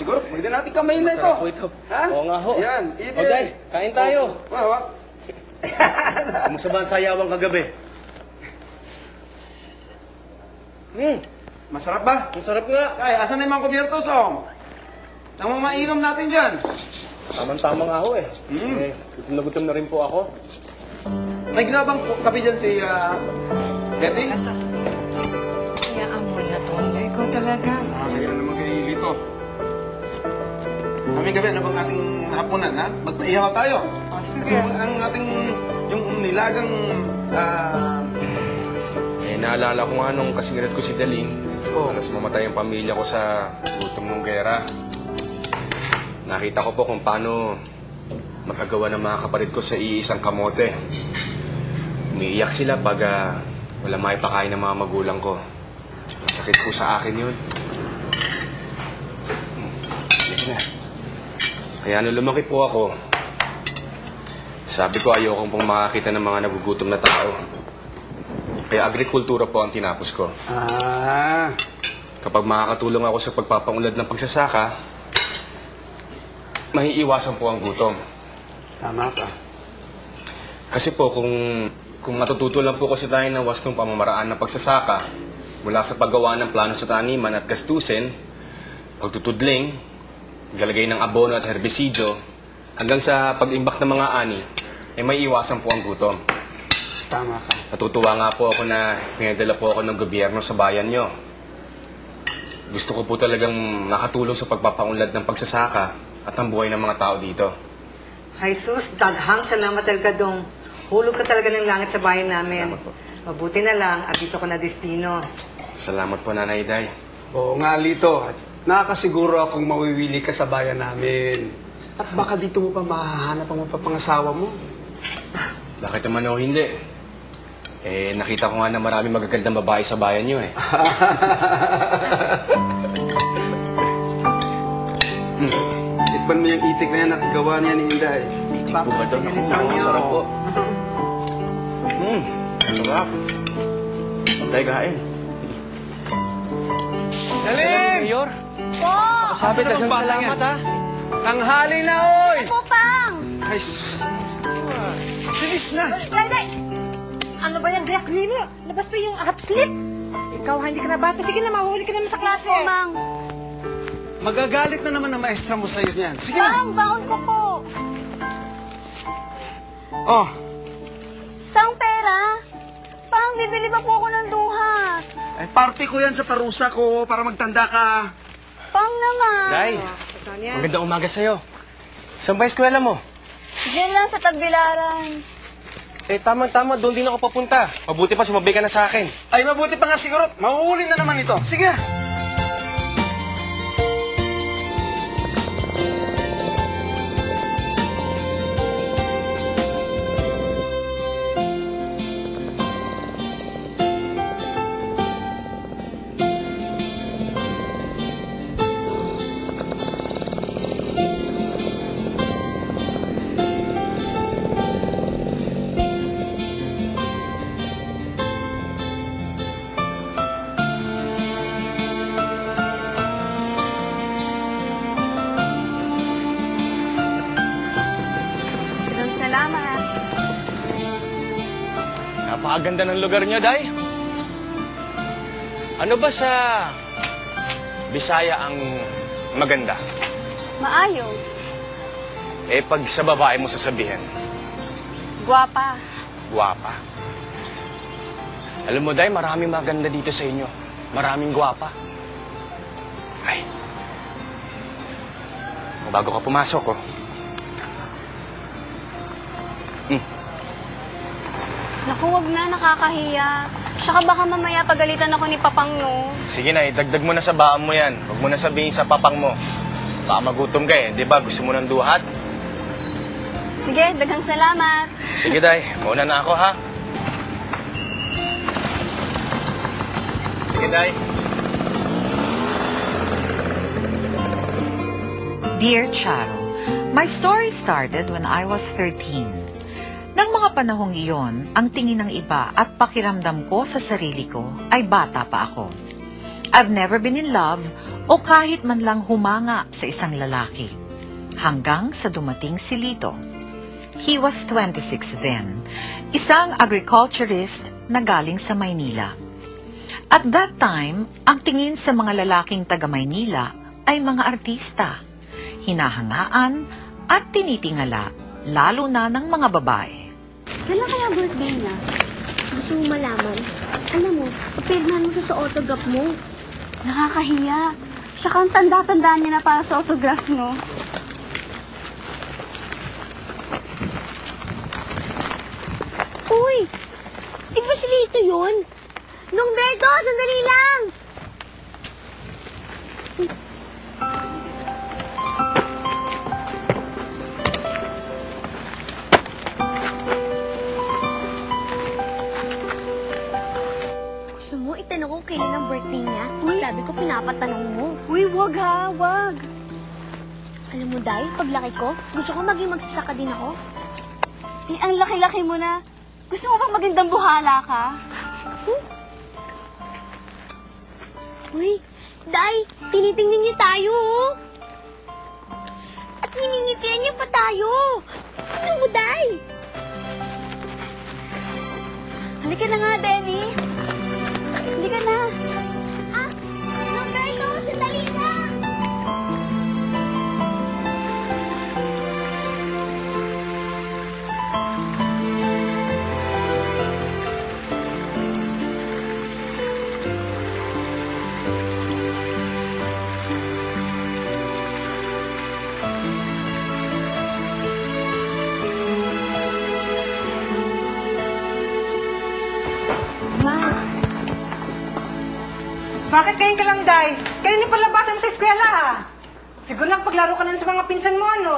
siguro pwede natin kamayin na ito. Masarap po ito. Ha? Oo nga ho. Yan. O, Day, kain tayo. Kamusta ba ang sayawang kagabi? Masarap ba? Masarap nga. Ay, asan na yung mga kubyertos, oh? Ang mga mainom natin dyan. Tamang-tama nga ho eh. Gutom na rin po ako. May ginabang kape dyan si, Betty? Ito. Hayaan mo na, Tonyo. Ikaw talaga. Kaya naman kay Lito. Kaming gabi, ano bang ating hapunan, ha? Magpaihaw tayo. Sige. Ang ating, yung nilagang, Naalala ko nga nung kasingirat ko si Daling. Halos mamatay ang pamilya ko sa gutom ng gera. Nakita ko po kung paano makagawa ng mga kapatid ko sa iisang kamote. Umiiyak sila pag wala maipakain ng mga magulang ko. Masakit po sa akin yun. Sige na. Kaya nung lumaki po ako, sabi ko ayokong pong makakita ng mga nagugutom na tao. Kaya agrikultura po ang tinapos ko. Kapag makakatulong ako sa pagpapaunlad ng pagsasaka, maiiwasan po ang gutom. Tama ka. Kasi po, kung matututo lang po kasi tayo ng wastong pamamaraan ng pagsasaka, mula sa paggawa ng plano sa taniman at gastusin, pagtutudling, galagay ng abono at herbisidyo, hanggang sa pag-imbak ng mga ani, may iwasan po ang gutom. Tama ka. Natutuwa nga po ako na pinadala po ako ng gobyerno sa bayan nyo. Gusto ko po talagang makatulong sa pagpapaunlad ng pagsasaka at ang buhay ng mga tao dito. Jesus, daghang salamat talaga dong. Hulog ka talaga ng langit sa bayan namin. Salamat po. Mabuti na lang at dito ko na destino. Salamat po, Nanay Day. Oo nga, Lito. Nakakasiguro akong mawiwili ka sa bayan namin. At baka dito mo pa mahahanap ang mapapangasawa mo. Bakit naman ako hindi? Nakita ko nga na marami magagandang babae sa bayan nyo eh. Tikman mo yung itik na yan at gawa niya ni Inday. Itik po ba ito? Ang sarap po. Sarap. Tay, kain. Daling! Mayor, Po! sabi Asa na dagang bang bata salamat yan? ha. Tanghali na, oy! Po, Pang! Ay, sus. Sinis na. Day! Ano ba yan, Black Nino? Labas pa yung half slip. Ikaw, hindi ka na bata. Sige na, mahuli ka naman sa klase. Po, Mang. Magagalit na naman ang maestra mo sa'yo niyan. Sige na. Pang, baon ko po. Oh, Sang pera? Pang, bibili ba po ako ng duhat? ay party ko yan sa parusa ko para magtanda ka. Pang naman. Day, Sonia. magandang umaga sa'yo. Saan ba eskwela mo? Diyan lang sa Tagbilaran. Tama-tama, doon din ako papunta. Mabuti pa, sumabi ka na sa akin. Ay, mabuti pa nga siguro. Mahuhuli na naman ito. Sige. Daghang salamat. Napakaganda ng lugar niyo, Day. Ano ba sa Bisaya ang maganda? Maayo. Pag sa babae mo sasabihin, Guwapa. gwapa. Alam mo, Day, maraming maganda dito sa inyo. Maraming gwapa. Ay. Bago ka pumasok, oh. Naku, wag na. Nakakahiya. Tsaka baka mamaya pagalitan ako ni Papang, no? Sige na, idagdag mo na sa baon mo yan. Huwag mo na sabihin sa papang mo. Baka magutom ka eh. Di ba? Gusto mo ng duhat? Sige, daghang salamat. Sige, Day. Mauna na ako, ha? Sige, Day. Dear Charo, my story started when I was 13. Nang mga panahong iyon, ang tingin ng iba at pakiramdam ko sa sarili ko ay bata pa ako. I've never been in love o kahit man lang humanga sa isang lalaki. Hanggang sa dumating si Lito. He was 26 then, isang agriculturist na galing sa Maynila. At that time, ang tingin sa mga lalaking taga Maynila ay mga artista, hinahangaan at tinitingala, lalo na ng mga babae. Kailan kaya birthday niya? Gusto mo malaman? Alam mo, papirmahan mo siya sa autograph mo. Nakakahiya. Siya kang tanda-tandaan niya na para sa autograph, no? Uy! Di ba si Lito yun? Nongberto, sandali lang! Gusto mo itanong ko kailan ang birthday niya? Sabi ko pinapatanong mo. Uy, wag ha, wag. Alam mo, Day, paglaki ko, gusto ko maging magsasaka din ako. Eh, ang laki-laki mo na. Gusto mo bang maging dambuhala ka? Uy, Day, tinitingnan niyo tayo, oh. At niningitian niyo pa tayo. Ano mo, Day? Halika na nga, Denny. Halika na. Ah, Roberto, sandali lang. Bakit ngayon ka lang, Day? Kaya ni palabasan mo sa eskwela, ha? Siguro lang paglaro ka na sa mga pinsan mo, ano?